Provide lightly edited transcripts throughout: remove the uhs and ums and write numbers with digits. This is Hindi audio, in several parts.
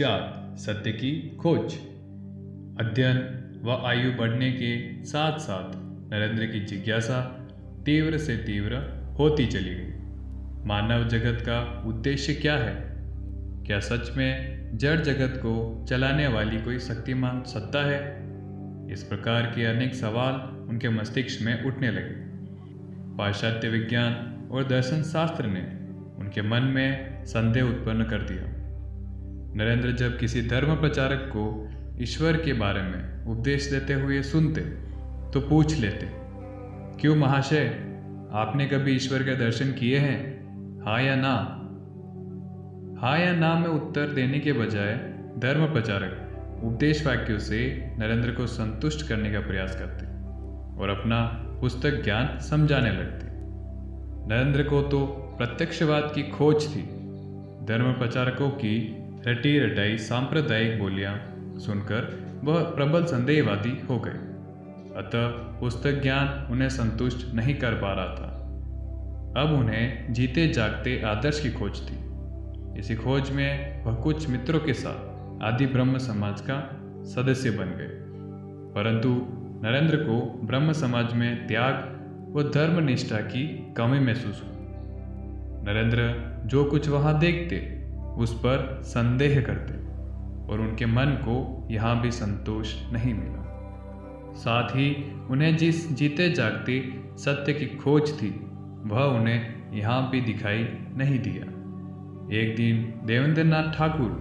4 सत्य की खोज। अध्ययन व आयु बढ़ने के साथ साथ नरेंद्र की जिज्ञासा तीव्र से तीव्र होती चली गई। मानव जगत का उद्देश्य क्या है? क्या सच में जड़ जगत को चलाने वाली कोई शक्तिमान सत्ता है? इस प्रकार के अनेक सवाल उनके मस्तिष्क में उठने लगे। पाश्चात्य विज्ञान और दर्शन शास्त्र ने उनके मन में संदेह उत्पन्न कर दिया। नरेंद्र जब किसी धर्म प्रचारक को ईश्वर के बारे में उपदेश देते हुए सुनते तो पूछ लेते, क्यों महाशय, आपने कभी ईश्वर के दर्शन किए हैं? हाँ या ना? हाँ या ना में उत्तर देने के बजाय धर्म प्रचारक उपदेश वाक्यों से नरेंद्र को संतुष्ट करने का प्रयास करते और अपना पुस्तक ज्ञान समझाने लगते। नरेंद्र को तो प्रत्यक्षवाद की खोज थी। धर्म प्रचारकों की रटी रटाई सांप्रदायिक बोलियां सुनकर वह प्रबल संदेहवादी हो गए। अतः पुस्तक ज्ञान उन्हें संतुष्ट नहीं कर पा रहा था। अब उन्हें जीते जागते आदर्श की खोज थी। इसी खोज में वह कुछ मित्रों के साथ आदि ब्रह्म समाज का सदस्य बन गए। परंतु नरेंद्र को ब्रह्म समाज में त्याग व धर्मनिष्ठा की कमी महसूस हुई। नरेंद्र जो कुछ वहां देखते उस पर संदेह करते और उनके मन को यहाँ भी संतोष नहीं मिला। साथ ही उन्हें जिस जीते जागते सत्य की खोज थी वह उन्हें यहाँ भी दिखाई नहीं दिया। एक दिन देवेंद्रनाथ ठाकुर,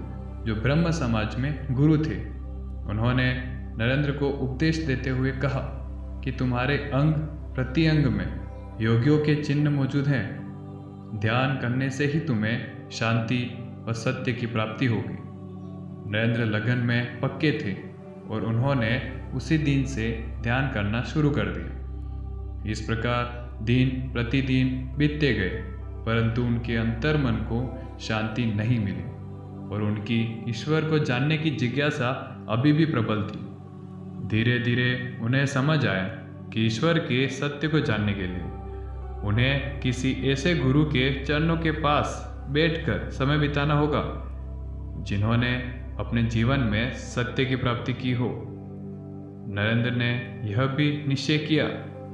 जो ब्रह्म समाज में गुरु थे, उन्होंने नरेंद्र को उपदेश देते हुए कहा कि तुम्हारे अंग प्रति अंग में योगियों के चिन्ह मौजूद हैं। ध्यान करने से ही तुम्हें शांति व सत्य की प्राप्ति होगी। नरेंद्र लगन में पक्के थे और उन्होंने उसी दिन से ध्यान करना शुरू कर दिया। इस प्रकार दिन प्रतिदिन बीतते गए, परंतु उनके अंतर्मन को शांति नहीं मिली और उनकी ईश्वर को जानने की जिज्ञासा अभी भी प्रबल थी। धीरे धीरे उन्हें समझ आया कि ईश्वर के सत्य को जानने के लिए उन्हें किसी ऐसे गुरु के चरणों के पास बैठकर समय बिताना होगा जिन्होंने अपने जीवन में सत्य की प्राप्ति की हो। नरेंद्र ने यह भी निश्चय किया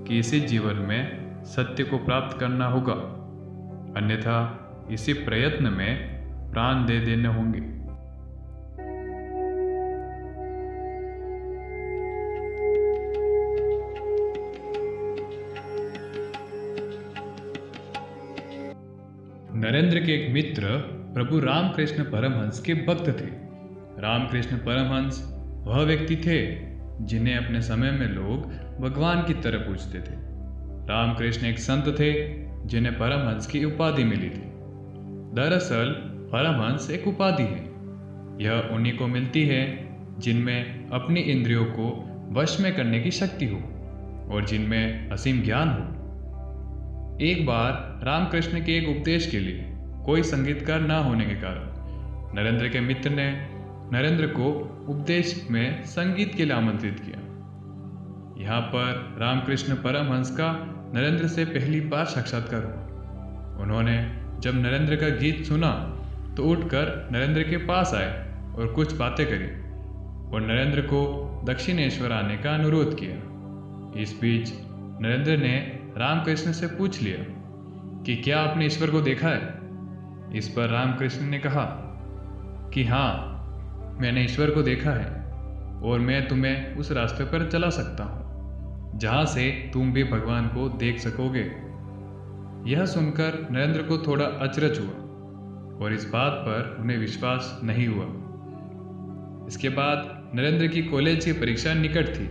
कि इसी जीवन में सत्य को प्राप्त करना होगा, अन्यथा इसी प्रयत्न में प्राण दे देने होंगे। नरेंद्र के एक मित्र प्रभु रामकृष्ण परमहंस के भक्त थे। रामकृष्ण परमहंस वह व्यक्ति थे जिन्हें अपने समय में लोग भगवान की तरह पूजते थे। रामकृष्ण एक संत थे जिन्हें परमहंस की उपाधि मिली थी। दरअसल परमहंस एक उपाधि है। यह उन्हीं को मिलती है जिनमें अपनी इंद्रियों को वश में करने की शक्ति हो और जिनमें असीम ज्ञान हो। एक बार रामकृष्ण के एक उपदेश के लिए कोई संगीतकार ना होने के कारण नरेंद्र के मित्र ने नरेंद्र को उपदेश में संगीत के लिए आमंत्रित किया। यहाँ पर रामकृष्ण परमहंस का नरेंद्र से पहली बार साक्षात्कार हुआ। उन्होंने जब नरेंद्र का गीत सुना तो उठकर नरेंद्र के पास आए और कुछ बातें करी और नरेंद्र को दक्षिणेश्वर आने का अनुरोध किया। इस बीच नरेंद्र ने रामकृष्ण से पूछ लिया कि क्या आपने ईश्वर को देखा है? इस पर रामकृष्ण ने कहा कि हाँ, मैंने ईश्वर को देखा है और मैं तुम्हें उस रास्ते पर चला सकता हूँ जहाँ से तुम भी भगवान को देख सकोगे। यह सुनकर नरेंद्र को थोड़ा अचरज हुआ और इस बात पर उन्हें विश्वास नहीं हुआ। इसके बाद नरेंद्र की कॉलेज की परीक्षा निकट थी।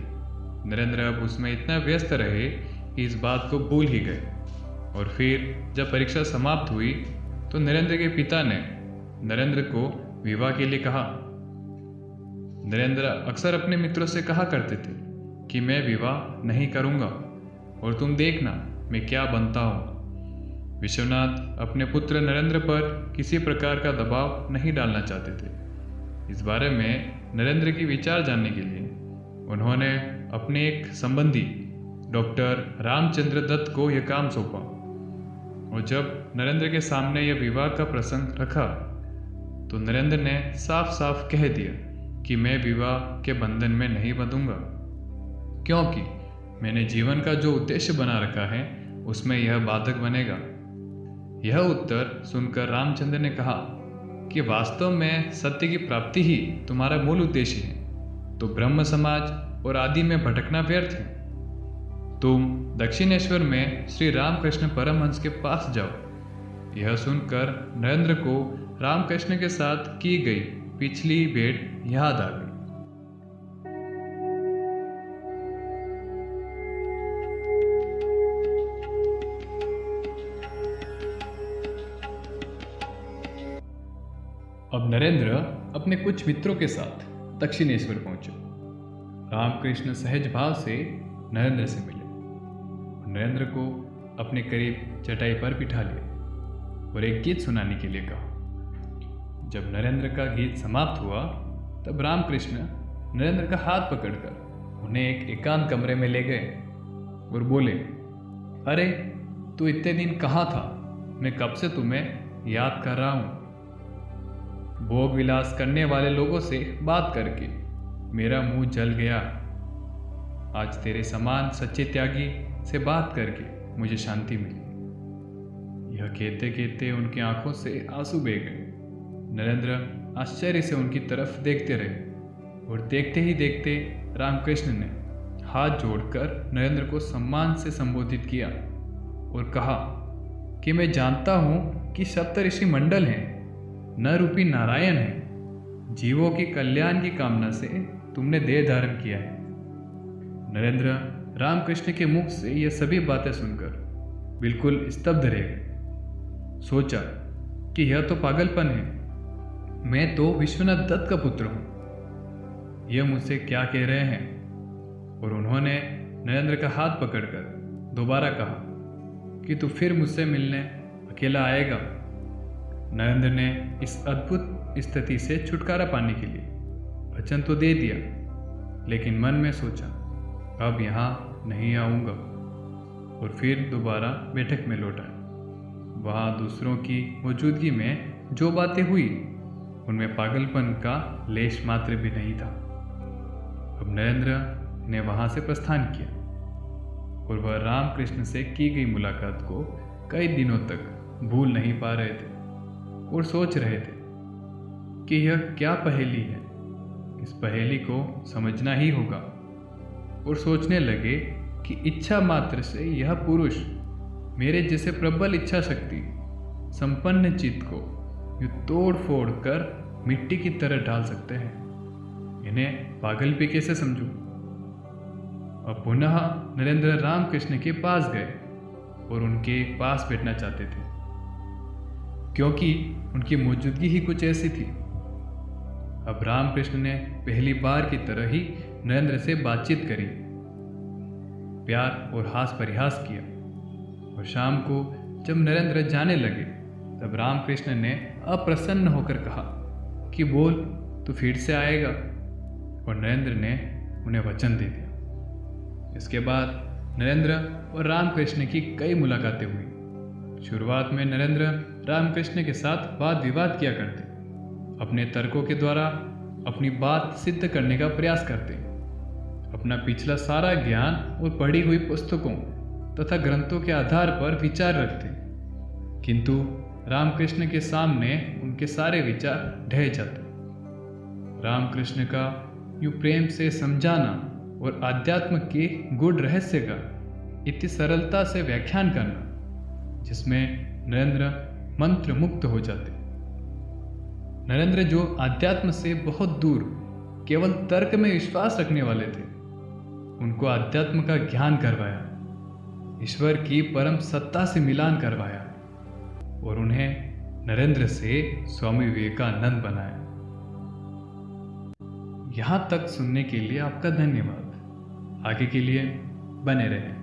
नरेंद्र अब उसमें इतना व्यस्त रहे कि इस बात को भूल ही गए और फिर जब परीक्षा समाप्त हुई तो नरेंद्र के पिता ने नरेंद्र को विवाह के लिए कहा। नरेंद्र अक्सर अपने मित्रों से कहा करते थे कि मैं विवाह नहीं करूंगा और तुम देखना मैं क्या बनता हूँ। विश्वनाथ अपने पुत्र नरेंद्र पर किसी प्रकार का दबाव नहीं डालना चाहते थे। इस बारे में नरेंद्र की विचार जानने के लिए उन्होंने अपने एक संबंधी डॉक्टर रामचंद्र दत्त को यह काम सौंपा और जब नरेंद्र के सामने यह विवाह का प्रसंग रखा तो नरेंद्र ने साफ साफ कह दिया कि मैं विवाह के बंधन में नहीं बंधूंगा, क्योंकि मैंने जीवन का जो उद्देश्य बना रखा है उसमें यह बाधक बनेगा। यह उत्तर सुनकर रामचंद्र ने कहा कि वास्तव में सत्य की प्राप्ति ही तुम्हारा मूल उद्देश्य है, तो ब्रह्म समाज और आदि में भटकना व्यर्थ है। तुम दक्षिणेश्वर में श्री रामकृष्ण परमहंस के पास जाओ। यह सुनकर नरेंद्र को रामकृष्ण के साथ की गई पिछली भेंट याद आ गई। अब नरेंद्र अपने कुछ मित्रों के साथ दक्षिणेश्वर पहुंचे। रामकृष्ण सहज भाव से नरेंद्र से मिले। नरेंद्र को अपने करीब चटाई पर बिठा लिया और एक गीत सुनाने के लिए कहा। जब नरेंद्र का गीत समाप्त हुआ तब रामकृष्ण नरेंद्र का हाथ पकड़कर उन्हें एक एकांत कमरे में ले गए और बोले, अरे तू इतने दिन कहाँ था? मैं कब से तुम्हें याद कर रहा हूँ। भोग विलास करने वाले लोगों से बात करके मेरा मुंह जल गया। आज तेरे समान सच्चे त्यागी से बात करके मुझे शांति मिली। यह कहते कहते उनकी आंखों से आंसू बह गए। नरेंद्र आश्चर्य से उनकी तरफ देखते रहे और देखते ही देखते रामकृष्ण ने हाथ जोड़कर नरेंद्र को सम्मान से संबोधित किया और कहा कि मैं जानता हूँ कि सप्तऋषि मंडल हैं, न रूपी नारायण है। जीवों की कल्याण की कामना से तुमने देह धारण किया है। नरेंद्र रामकृष्ण के मुख से यह सभी बातें सुनकर बिल्कुल स्तब्ध रह गए। सोचा कि यह तो पागलपन है। मैं तो विश्वनाथ दत्त का पुत्र हूं। यह मुझसे क्या कह रहे हैं? और उन्होंने नरेंद्र का हाथ पकड़कर दोबारा कहा कि तू फिर मुझसे मिलने अकेला आएगा। नरेंद्र ने इस अद्भुत स्थिति से छुटकारा पाने के लिए वचन तो दे दिया, लेकिन मन में सोचा अब यहाँ नहीं आऊँगा और फिर दोबारा बैठक में लौट आया। वहाँ दूसरों की मौजूदगी में जो बातें हुई उनमें पागलपन का लेश मात्र भी नहीं था। अब नरेंद्र ने वहाँ से प्रस्थान किया और वह रामकृष्ण से की गई मुलाकात को कई दिनों तक भूल नहीं पा रहे थे और सोच रहे थे कि यह क्या पहेली है। इस पहेली को समझना ही होगा और सोचने लगे कि इच्छा मात्र से यह पुरुष मेरे जैसे प्रबल इच्छा शक्ति संपन्न चित्त को यूं तोड़ फोड़ कर मिट्टी की तरह डाल सकते हैं। इन्हें पागल भी कैसे समझूं? अब पुनः नरेंद्र रामकृष्ण के पास गए और उनके पास बैठना चाहते थे, क्योंकि उनकी मौजूदगी ही कुछ ऐसी थी। अब रामकृष्ण ने पहली बार की तरह ही नरेंद्र से बातचीत करी, प्यार और हास परिहास किया। और शाम को जब नरेंद्र जाने लगे तब रामकृष्ण ने अप्रसन्न होकर कहा कि बोल, तू फिर से आएगा। और नरेंद्र ने उन्हें वचन दे दिया। इसके बाद नरेंद्र और रामकृष्ण की कई मुलाकातें हुई। शुरुआत में नरेंद्र रामकृष्ण के साथ वाद विवाद किया करते, अपने तर्कों के द्वारा अपनी बात सिद्ध करने का प्रयास करते, अपना पिछला सारा ज्ञान और पढ़ी हुई पुस्तकों तथा ग्रंथों के आधार पर विचार रखते, किंतु रामकृष्ण के सामने उनके सारे विचार ढह जाते। रामकृष्ण का यूं प्रेम से समझाना और अध्यात्म के गूढ़ रहस्य का इतनी सरलता से व्याख्यान करना जिसमें नरेंद्र मंत्र मुक्त हो जाते। नरेंद्र जो अध्यात्म से बहुत दूर केवल तर्क में विश्वास रखने वाले थे, उनको अध्यात्म का ज्ञान करवाया, ईश्वर की परम सत्ता से मिलान करवाया और उन्हें नरेंद्र से स्वामी विवेकानंद बनाया। यहाँ तक सुनने के लिए आपका धन्यवाद। आगे के लिए बने रहें।